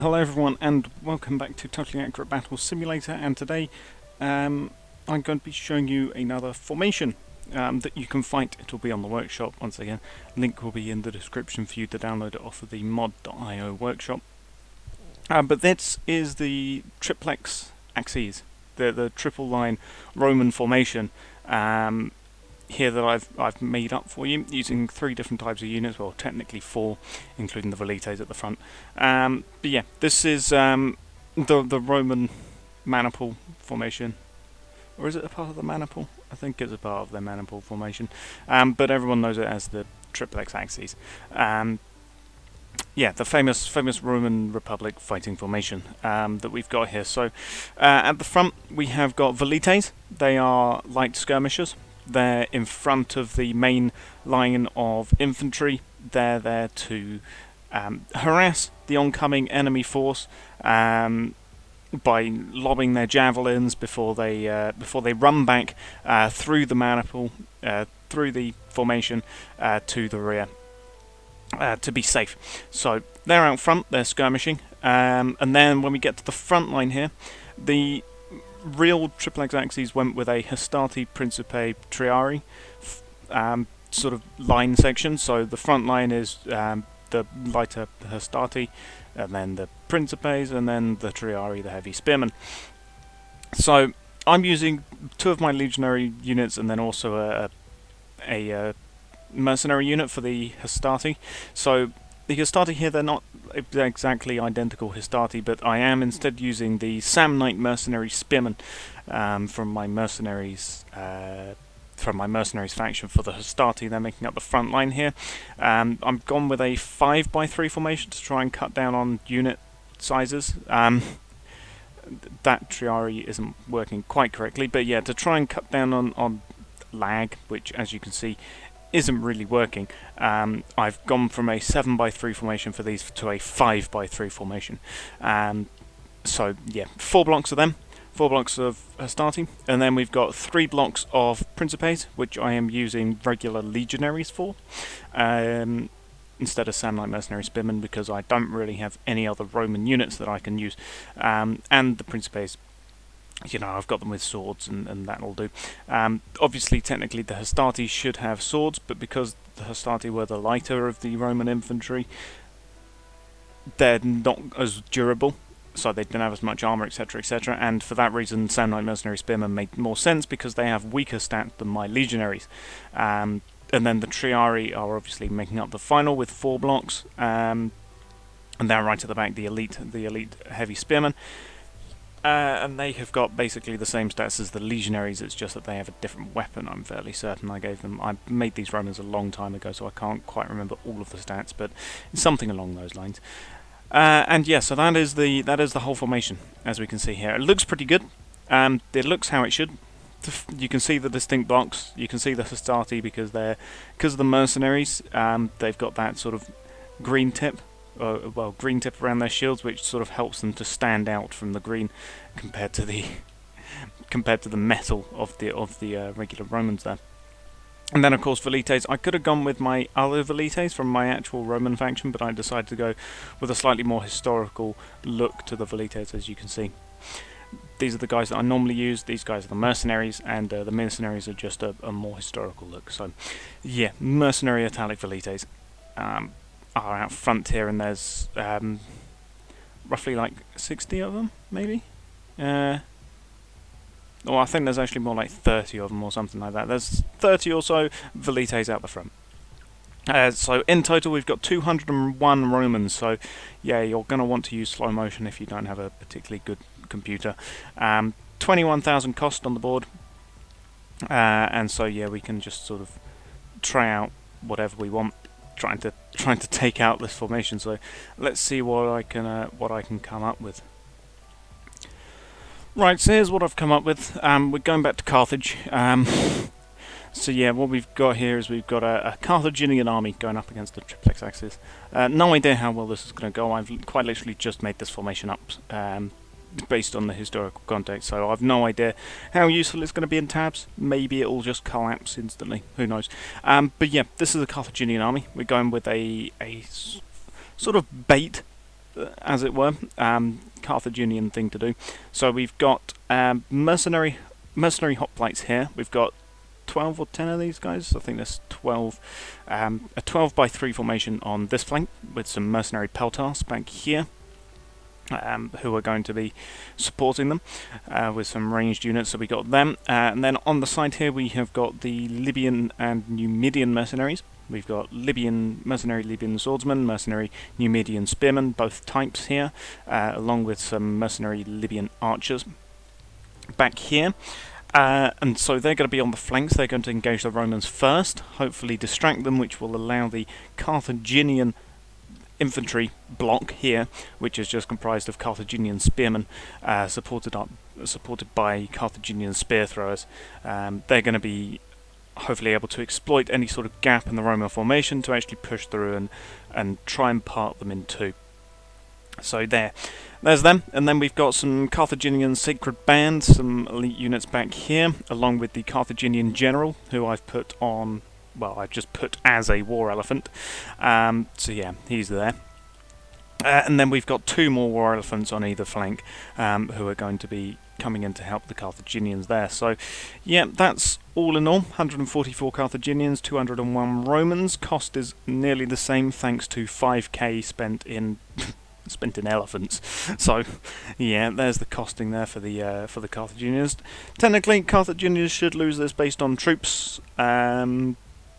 Hello everyone and welcome back to Totally Accurate Battle Simulator, and today I'm going to be showing you another formation that you can fight. It will be on the workshop once again. Link will be in the description for you to download it off of the mod.io workshop. But this is the Triplex Acies, the triple line Roman formation. Here that I've made up for you using 3 different types of units, well technically 4, including the velites at the front. But yeah, this is the Roman maniple formation, or is it a part of the maniple? I think it's a part of their maniple formation, but everyone knows it as the Triplex Acies. Yeah, the famous Roman Republic fighting formation that we've got here. So at the front we have got velites. They are light skirmishers. They're in front of the main line of infantry. They're there to harass the oncoming enemy force by lobbing their javelins before they run back through the maniple, through the formation to the rear to be safe. So they're out front. They're skirmishing, and then when we get to the front line here, the real Triplex Acies went with a Hastati Principe Triari sort of line section. So the front line is the lighter Hastati, and then the Principes, and then the Triari, the heavy spearmen. So I'm using 2 of my legionary units, and then also a mercenary unit for the Hastati. So the Hastati here, they're not exactly identical Hastati, but I am instead using the Samnite mercenary spearmen from my mercenaries faction for the Hastati. They're making up the front line here. I'm gone with a 5x3 formation to try and cut down on unit sizes. That Triari isn't working quite correctly, but yeah, to try and cut down on lag, which as you can see isn't really working, I've gone from a 7x3 formation for these to a 5x3 formation. So yeah, 4 blocks of them, 4 blocks of Hastati, and then we've got 3 blocks of Principes, which I am using regular legionaries for, instead of Samnite mercenary spearmen, because I don't really have any other Roman units that I can use, and the Principes, you know, I've got them with swords, and that'll do. Obviously, technically, the Hastati should have swords, but because the Hastati were the lighter of the Roman infantry, they're not as durable, so they don't have as much armor, etc., etc. And for that reason, Samnite mercenary spearmen made more sense, because they have weaker stats than my legionaries. And then the Triari are obviously making up the final with 4 blocks, and they're right at the back, the elite heavy spearmen. And they have got basically the same stats as the legionaries. It's just that they have a different weapon. I'm fairly certain I made these Romans a long time ago, so I can't quite remember all of the stats, but it's something along those lines. And yeah, so that is the whole formation, as we can see here. It looks pretty good. It looks how it should. You can see the distinct blocks. You can see the Hastati because of the mercenaries. They've got that sort of green tip. Green tip around their shields, which sort of helps them to stand out from the green compared to the metal of the regular Romans there. And then of course velites. I could have gone with my other velites from my actual Roman faction, but I decided to go with a slightly more historical look to the velites. As you can see, these are the guys that I normally use. These guys are the mercenaries, and the mercenaries are just a more historical look. So yeah, mercenary italic velites are out front here, and there's roughly like 60 of them, maybe. I think there's actually more like 30 of them or something like that. There's 30 or so velites out the front. So in total we've got 201 Romans, so yeah, you're going to want to use slow motion if you don't have a particularly good computer. 21,000 cost on the board, and so yeah, we can just sort of try out whatever we want, trying to take out this formation. So let's see what I can come up with. Right, so here's what I've come up with. We're going back to Carthage. So yeah, what we've got here is we've got a Carthaginian army going up against the Triplex Acies. No idea how well this is going to go. I've quite literally just made this formation up based on the historical context, so I've no idea how useful it's going to be in tabs. Maybe it'll just collapse instantly, who knows. But yeah, this is a Carthaginian army. We're going with a sort of bait as it were, Carthaginian thing to do. So we've got mercenary hoplites here. We've got 12 or 10 of these guys. I think there's 12. A 12 by 3 formation on this flank with some mercenary peltars back here. Who are going to be supporting them with some ranged units, so we got them. And then on the side here we have got the Libyan and Numidian mercenaries. We've got mercenary Libyan swordsmen, mercenary Numidian spearmen, both types here, along with some mercenary Libyan archers back here. And so they're going to be on the flanks. They're going to engage the Romans first, hopefully distract them, which will allow the Carthaginian infantry block here, which is just comprised of Carthaginian spearmen supported by Carthaginian spear throwers. They're going to be hopefully able to exploit any sort of gap in the Roman formation to actually push through and try and part them in two. So there's them, and then we've got some Carthaginian sacred bands, some elite units back here, along with the Carthaginian general, who I've put on. Well, I've just put as a war elephant. So yeah, he's there. And then we've got 2 more war elephants on either flank, who are going to be coming in to help the Carthaginians there. So yeah, that's all in all 144 Carthaginians, 201 Romans. Cost is nearly the same thanks to 5k spent in elephants. So yeah, there's the costing there for the Carthaginians. Technically, Carthaginians should lose this based on troops.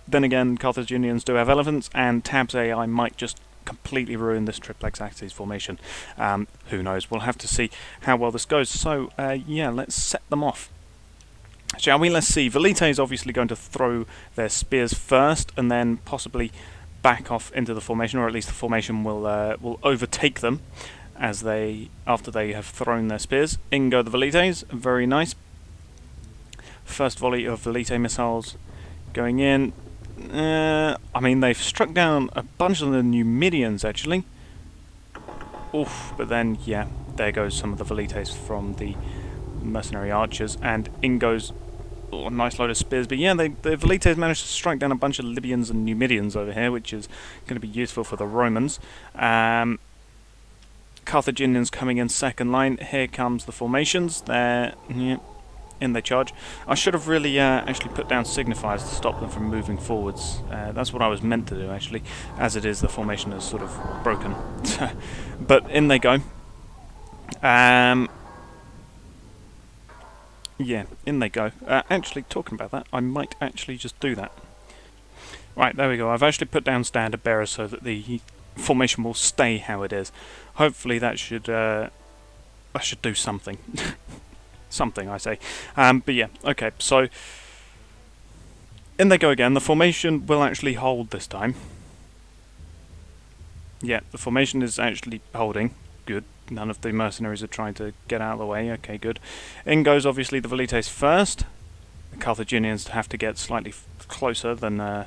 Then again, Carthaginians do have elephants, and Tab's AI might just completely ruin this Triplex Acies formation. Who knows? We'll have to see how well this goes. So, yeah, let's set them off. Shall we? Let's see. Velite is obviously going to throw their spears first, and then possibly back off into the formation, or at least the formation will overtake them after they have thrown their spears. In go the Velites. Very nice. First volley of Velite missiles going in. I mean, they've struck down a bunch of the Numidians, actually. Oof, but then, yeah, there goes some of the Velites from the mercenary archers, and in goes a nice load of spears. But yeah, the Velites managed to strike down a bunch of Libyans and Numidians over here, which is going to be useful for the Romans. Carthaginians coming in second line. Here comes the formations. They're... Yeah, in they charge. I should have really actually put down signifiers to stop them from moving forwards. That's what I was meant to do, actually. As it is, the formation is sort of broken. But in they go. Yeah, in they go. Actually, talking about that, I might actually just do that. Right, there we go. I've actually put down standard bearers so that the formation will stay how it is. Hopefully that should do something. Something, I say. But yeah, okay, so in they go again. The formation will actually hold this time. Yeah, the formation is actually holding. Good. None of the mercenaries are trying to get out of the way. Okay, good. In goes obviously the Velites first. The Carthaginians have to get slightly closer than the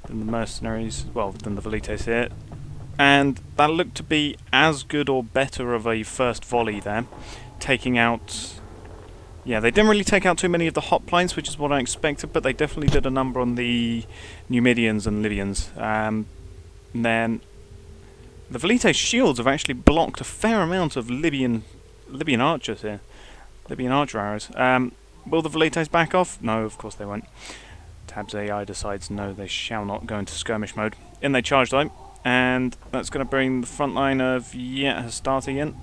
mercenaries, well, than the Velites here. And that looked to be as good or better of a first volley there. Taking out... Yeah, they didn't really take out too many of the hoplites, which is what I expected, but they definitely did a number on the Numidians and Libyans. And then the Velite shields have actually blocked a fair amount of Libyan archers here. Libyan archer arrows. Will the Velites back off? No, of course they won't. Tab's AI decides no, they shall not go into skirmish mode. In they charge though, and that's going to bring the front line of Hastati in.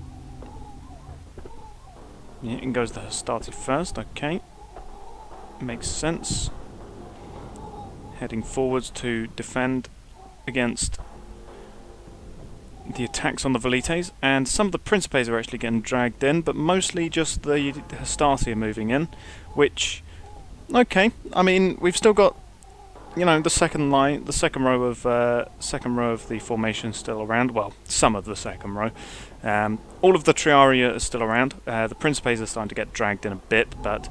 Yeah, in goes the Hastati first, okay. Makes sense. Heading forwards to defend against the attacks on the Velites, and some of the Principes are actually getting dragged in, but mostly just the Hastati are moving in, which, okay, I mean, we've still got, you know, the second line, the second row of the formation still around. Well, some of the second row. All of the Triaria are still around. The Principes are starting to get dragged in a bit, but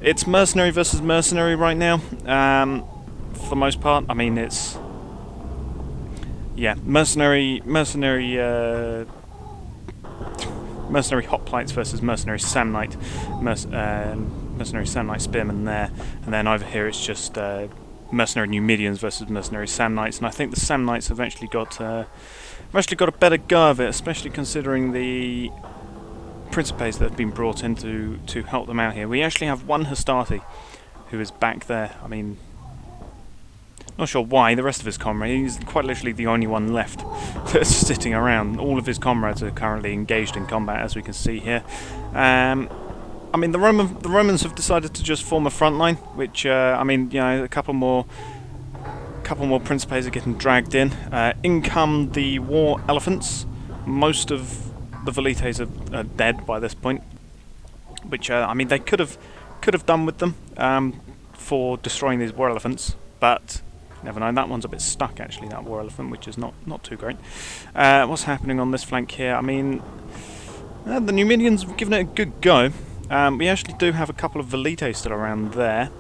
it's mercenary versus mercenary right now. For the most part, I mean, it's mercenary hoplites versus mercenary Samnite, mercenary Samnite spearmen there, and then over here it's just mercenary Numidians versus mercenary Samnites, and I think the Samnites have actually got a better go of it, especially considering the Principes that have been brought in to help them out here. We actually have one Hastati who is back there. I mean, not sure why. The rest of his comrades, he's quite literally the only one left that's sitting around. All of his comrades are currently engaged in combat, as we can see here. I mean, the Romans have decided to just form a front line, which I mean, you know, a couple more Principes are getting dragged in. In come the war elephants. Most of the Velites are dead by this point, which I mean, they could have done with them for destroying these war elephants, but never know. That one's a bit stuck actually, that war elephant, which is not too great. What's happening on this flank here? I mean, the Numidians have given it a good go. We actually do have a couple of Velites still around there.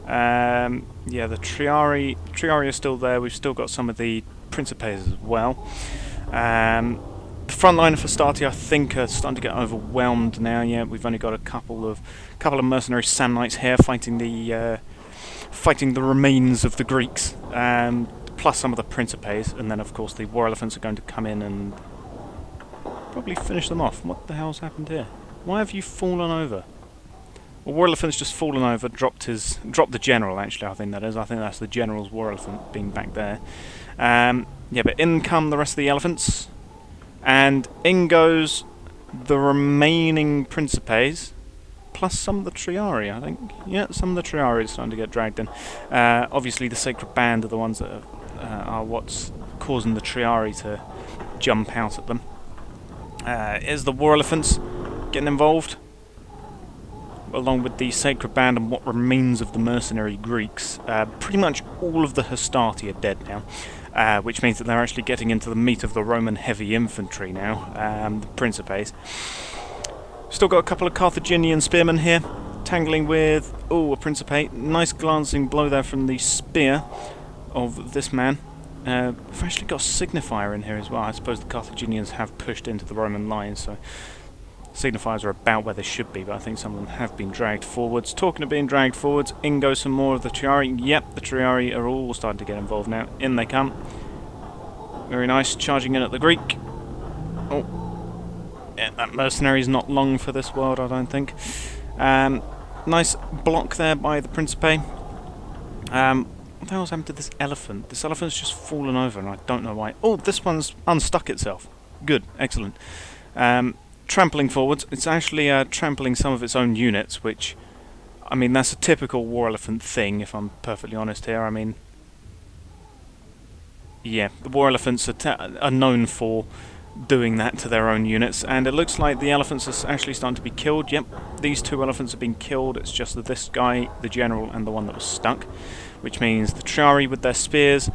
Yeah, the Triari are still there. We've still got some of the Principes as well. The front line of Hastati, I think, are starting to get overwhelmed now. Yeah, we've only got a couple of mercenary Samnites here fighting the remains of the Greeks, plus some of the Principes, and then of course the war elephants are going to come in and probably finish them off. What the hell's happened here? Why have you fallen over? Well, war elephant's just fallen over, dropped the general. Actually, I think that is. I think that's the general's war elephant being back there. Yeah, but in come the rest of the elephants. And in goes the remaining Principes, plus some of the Triari, I think. Yeah, some of the Triari are starting to get dragged in. Obviously, the Sacred Band are the ones that are what's causing the Triari to jump out at them. Is the War Elephants getting involved, along with the Sacred Band and what remains of the mercenary Greeks. Pretty much all of the Hastati are dead now. Which means that they're actually getting into the meat of the Roman heavy infantry now, the Principes. Still got a couple of Carthaginian spearmen here, tangling with, a Principe. Nice glancing blow there from the spear of this man. We've actually got a signifier in here as well. I suppose the Carthaginians have pushed into the Roman lines, so signifiers are about where they should be, but I think some of them have been dragged forwards. Talking of being dragged forwards, in goes some more of the Triari. Yep, the Triari are all starting to get involved now. In they come. Very nice, charging in at the Greek. Oh, yeah, that mercenary's not long for this world, I don't think. Nice block there by the Principe. What the hell's happened to this elephant? This elephant's just fallen over, and I don't know why. Oh, this one's unstuck itself. Good, excellent. Trampling forwards. It's actually trampling some of its own units, which, I mean, that's a typical war elephant thing, if I'm perfectly honest here. I mean, yeah, the war elephants are known for doing that to their own units, and it looks like the elephants are actually starting to be killed. Yep, these two elephants have been killed. It's just that this guy, the general, and the one that was stuck, which means the Triari with their spears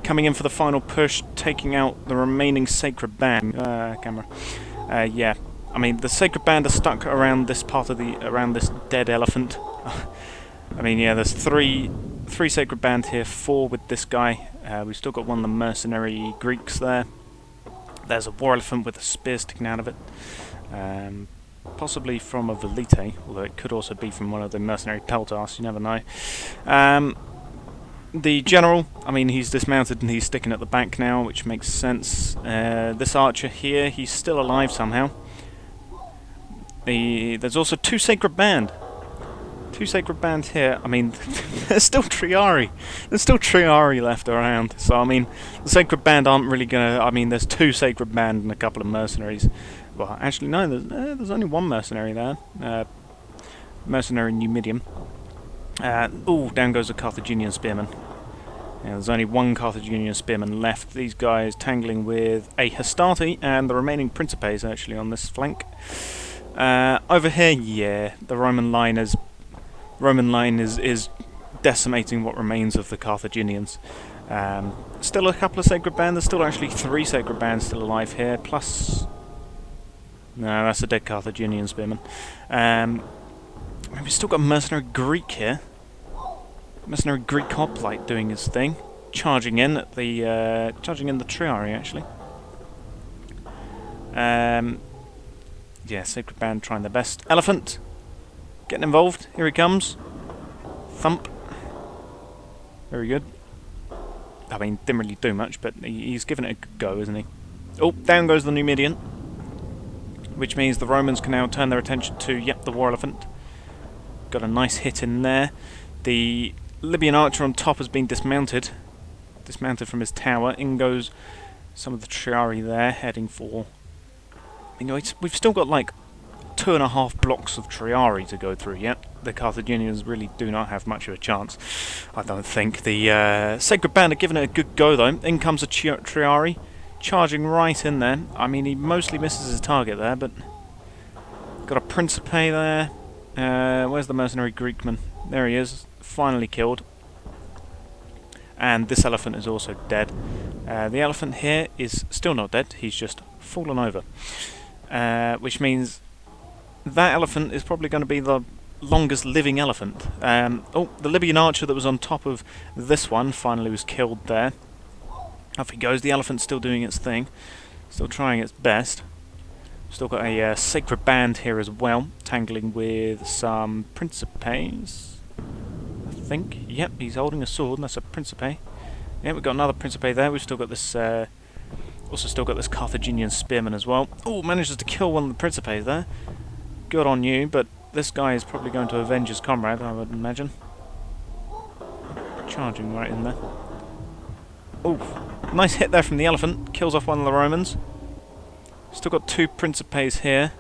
coming in for the final push, taking out the remaining Sacred Band. Camera. Yeah. I mean, the Sacred Band are stuck around this part of around this dead elephant. I mean, yeah, there's three Sacred Band here, 4 with this guy. We've still got one of the mercenary Greeks there. There's a war elephant with a spear sticking out of it. Possibly from a Velite, although it could also be from one of the mercenary Peltars, you never know. The general, I mean, he's dismounted and he's sticking at the back now, which makes sense. This archer here, he's still alive somehow. There's also 2 Sacred Band. 2 Sacred Band here. I mean, there's still Triari. There's still Triari left around. So, I mean, the Sacred Band aren't really gonna... I mean, there's 2 Sacred Band and a couple of mercenaries. Well, actually, no, there's only 1 mercenary there. Mercenary Numidian. Down goes a Carthaginian spearman. Yeah, there's only 1 Carthaginian spearman left. These guys tangling with a Hastati and the remaining Principes, actually, on this flank. Over here, yeah, the Roman line is decimating what remains of the Carthaginians. Still a couple of Sacred Band. There's still actually 3 Sacred Bands still alive here. Plus, no, that's a dead Carthaginian spearman. We've still got a mercenary Greek here. Mercenary Greek hoplite doing his thing, charging in at the Triari actually. Yeah, Sacred Band trying their best. Elephant! Getting involved. Here he comes. Thump. Very good. I mean, didn't really do much, but he's given it a good go, isn't he? Oh, down goes the Numidian. Which means the Romans can now turn their attention to, yep, the war elephant. Got a nice hit in there. The Libyan archer on top has been dismounted. Dismounted from his tower. In goes some of the Triari there, heading for... You know, we've still got like 2.5 blocks of Triari to go through yet. The Carthaginians really do not have much of a chance, I don't think. The Sacred Band are giving it a good go though. In comes a Triari, charging right in there. I mean, he mostly misses his target there, but... Got a Principe there. Where's the mercenary Greekman? There he is, finally killed. And this elephant is also dead. The elephant here is still not dead, he's just fallen over. Which means that elephant is probably going to be the longest living elephant. Oh, the Libyan archer that was on top of this one finally was killed there. Off he goes, the elephant's still doing its thing, still trying its best. Still got a Sacred Band here as well, tangling with some Principes, I think. Yep, he's holding a sword, and that's a Principe. Yeah, we've got another Principe there. We've still got this, also still got this Carthaginian spearman as well. Oh, manages to kill one of the Principes there. Good on you, but this guy is probably going to avenge his comrade, I would imagine. Charging right in there. Oh, nice hit there from the elephant. Kills off one of the Romans. Still got 2 Principes here,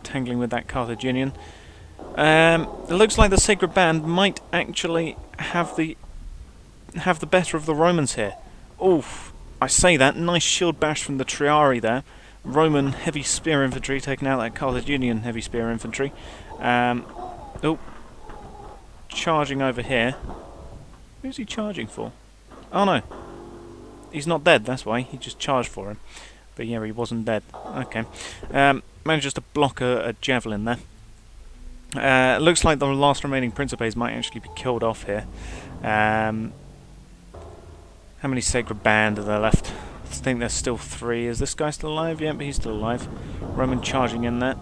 tangling with that Carthaginian. It looks like the Sacred Band might actually have the better of the Romans here. Oof! I say that, nice shield bash from the Triari there. Roman heavy spear infantry taking out that Carthaginian heavy spear infantry. Oh, charging over here. Who's he charging for? Oh no, he's not dead. That's why he just charged for him. But yeah, he wasn't dead. Okay. Manages to block a javelin there. Looks like the last remaining Principes might actually be killed off here. How many Sacred Band are there left? I think there's still 3. Is this guy still alive? Yeah, but he's still alive. Roman charging in there.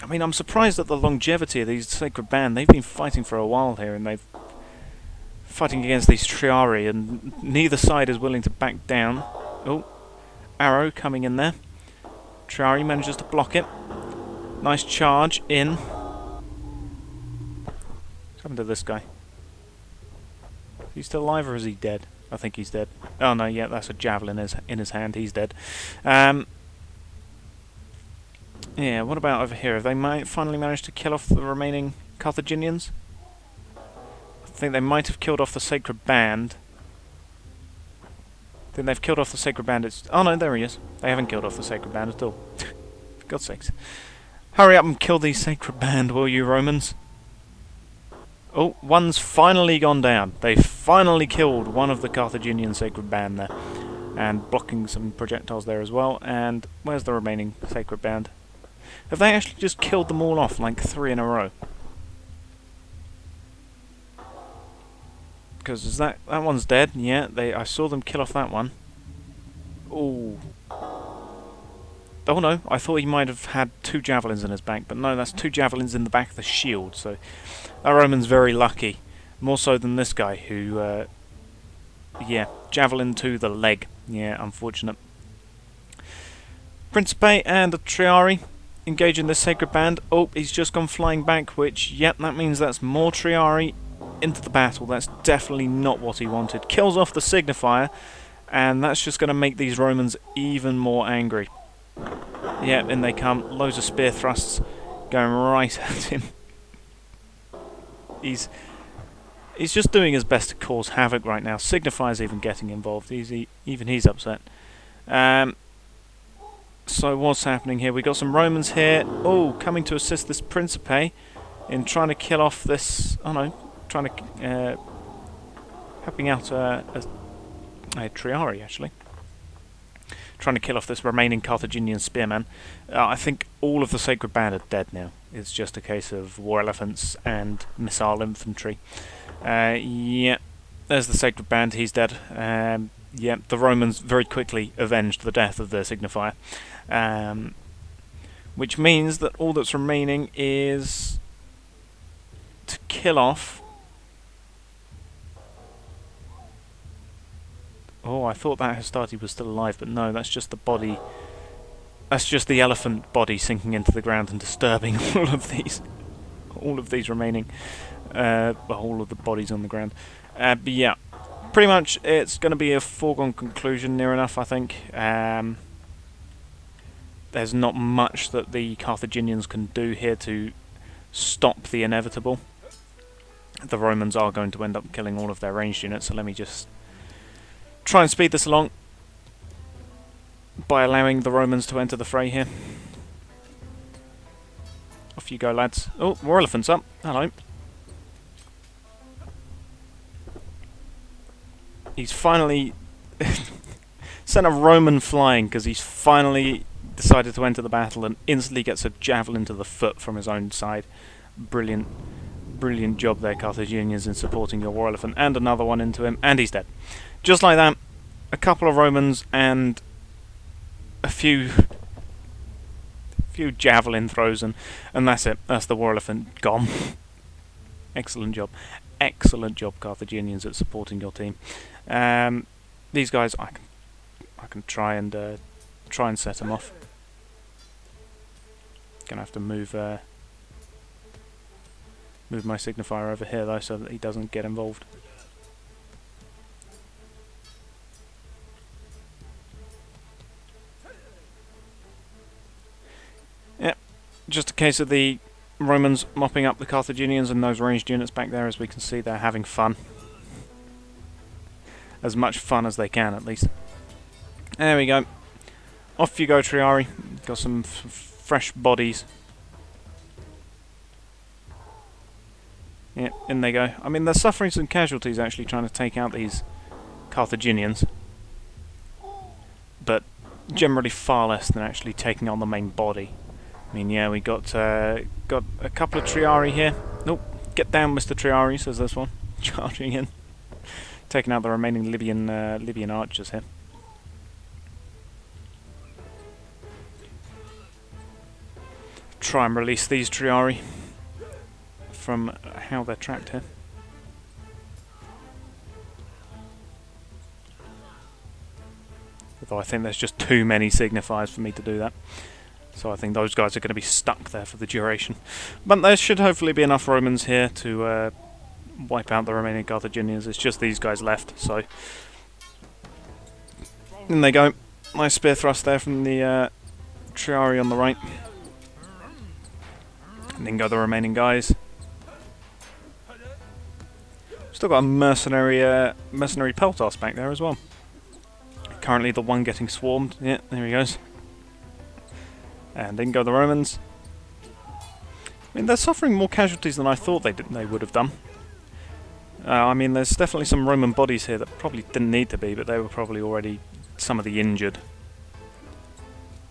I mean, I'm surprised at the longevity of these Sacred Band. They've been fighting for a while here, and they've... fighting against these Triari, and neither side is willing to back down. Oh, arrow coming in there. Triari manages to block it. Nice charge in. What's happened to this guy? Is he still alive or is he dead? I think he's dead. Oh no, yeah, that's a javelin in his hand. He's dead. Yeah, what about over here? Have they finally managed to kill off the remaining Carthaginians? I think they might have killed off the Sacred Band. I think they've killed off the Sacred Band. Oh no, there he is. They haven't killed off the Sacred Band at all. For God's sakes. Hurry up and kill the Sacred Band, will you, Romans? Oh, one's finally gone down. They finally killed one of the Carthaginian Sacred Band there. And blocking some projectiles there as well. And where's the remaining Sacred Band? Have they actually just killed them all off, like 3 in a row? Because is that one's dead? Yeah, I saw them kill off that one. Ooh. Oh no, I thought he might have had 2 javelins in his back, but no, that's 2 javelins in the back of the shield, so our Roman's very lucky. More so than this guy, who, yeah, javelin to the leg. Yeah, unfortunate. Principe and a Triari engage in this Sacred Band. Oh, he's just gone flying back, which, yep, that means that's more Triari into the battle. That's definitely not what he wanted. Kills off the signifier, and that's just going to make these Romans even more angry. Yep, in they come. Loads of spear thrusts going right at him. He's just doing his best to cause havoc right now. Signifier's even getting involved. Even he's upset. So what's happening here? We got some Romans here. Oh, coming to assist this Principe in trying to kill off this. Oh no, trying to helping out a Triari actually. Trying to kill off this remaining Carthaginian spearman. I think all of the Sacred Band are dead now. It's just a case of war elephants and missile infantry. Yeah, there's the Sacred Band. He's dead. Yeah, the Romans very quickly avenged the death of their signifier. Which means that all that's remaining is to kill off... Oh, I thought that Hastati was still alive, but no, that's just the body. That's just the elephant body sinking into the ground and disturbing all of these remaining, all of the bodies on the ground. But yeah, pretty much it's going to be a foregone conclusion near enough, I think. There's not much that the Carthaginians can do here to stop the inevitable. The Romans are going to end up killing all of their ranged units, so let me just try and speed this along by allowing the Romans to enter the fray here. Off you go, lads. Oh, more elephants up. Hello. He's finally sent a Roman flying because he's finally decided to enter the battle and instantly gets a javelin to the foot from his own side. Brilliant, brilliant job there, Carthaginians, in supporting your war elephant. And another one into him, and he's dead. Just like that, a couple of Romans and a few javelin throws, and that's it. That's the war elephant gone. Excellent job. Excellent job, Carthaginians, at supporting your team. These guys, I can try and set them off. Gonna have to move my signifier over here though, so that he doesn't get involved. Yep, just a case of the Romans mopping up the Carthaginians and those ranged units back there. As we can see, they're having fun. As much fun as they can, at least. There we go. Off you go, Triari. Got some fresh bodies. Yeah, in they go. I mean, they're suffering some casualties actually trying to take out these Carthaginians, but generally far less than actually taking on the main body. I mean, yeah, we got a couple of Triari here. Nope, get down, Mr. Triari, says this one, charging in, taking out the remaining Libyan archers here. Try and release these Triari from how they're trapped here. Although I think there's just too many signifiers for me to do that. So I think those guys are going to be stuck there for the duration. But there should hopefully be enough Romans here to wipe out the remaining Carthaginians. It's just these guys left, so... In they go. Nice spear thrust there from the Triari on the right. And then go the remaining guys. Still got a mercenary Peltas back there as well. Currently the one getting swarmed. Yeah, there he goes. And then go the Romans. I mean, they're suffering more casualties than I thought they would have done. I mean, there's definitely some Roman bodies here that probably didn't need to be, but they were probably already some of the injured.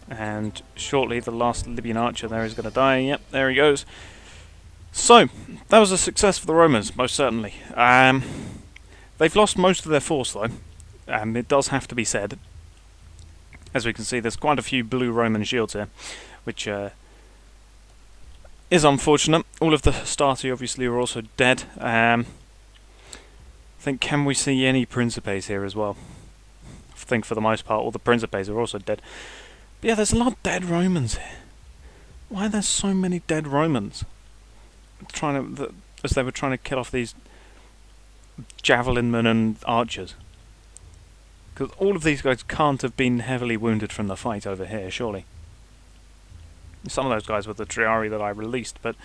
And shortly the last Libyan archer there is going to die. Yep, there he goes. So, that was a success for the Romans, most certainly. They've lost most of their force though. It does have to be said. As we can see, there's quite a few blue Roman shields here, which is unfortunate. All of the Hastati obviously are also dead. I think, can we see any Principes here as well? I think for the most part all the Principes are also dead. But yeah, there's a lot of dead Romans here. Why are there so many dead Romans? As they were trying to kill off these javelinmen and archers. Because all of these guys can't have been heavily wounded from the fight over here, surely. Some of those guys were the Triari that I released, but...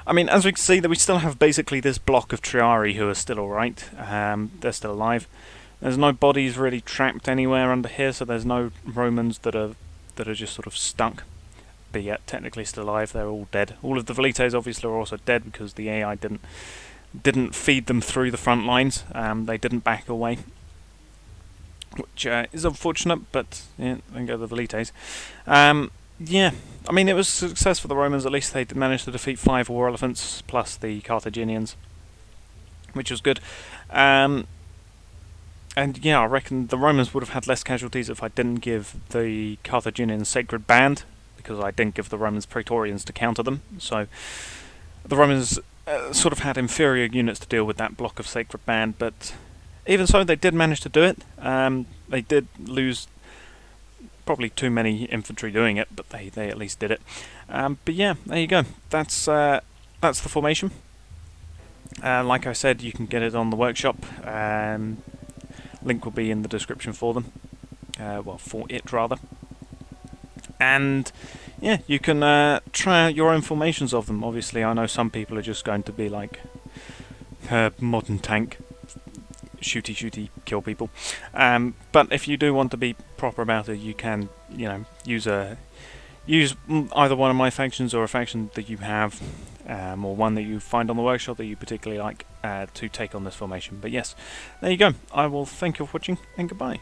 I mean, as we can see, that we still have basically this block of Triari who are still alright. They're still alive. There's no bodies really trapped anywhere under here, so there's no Romans that are just sort of stuck. But yet, technically still alive, they're all dead. All of the Velites obviously are also dead because the AI didn't feed them through the front lines. They didn't back away. Which is unfortunate, but yeah, then go the Velites. Yeah, I mean, it was a success for the Romans. At least they managed to defeat 5 war elephants plus the Carthaginians, which was good. And yeah, I reckon the Romans would have had less casualties if I didn't give the Carthaginians Sacred Band, because I didn't give the Romans Praetorians to counter them. So the Romans sort of had inferior units to deal with that block of Sacred Band, but even so, they did manage to do it. They did lose probably too many infantry doing it, but they at least did it. But yeah, there you go. That's the formation. Like I said, you can get it on the workshop. Link will be in the description for them. Well, for it rather. And yeah, you can try out your own formations of them. Obviously, I know some people are just going to be like modern tank, shooty, kill people. But if you do want to be proper about it, you can, use either one of my factions or a faction that you have, or one that you find on the workshop that you particularly like to take on this formation. But yes, there you go. I will thank you for watching, and goodbye.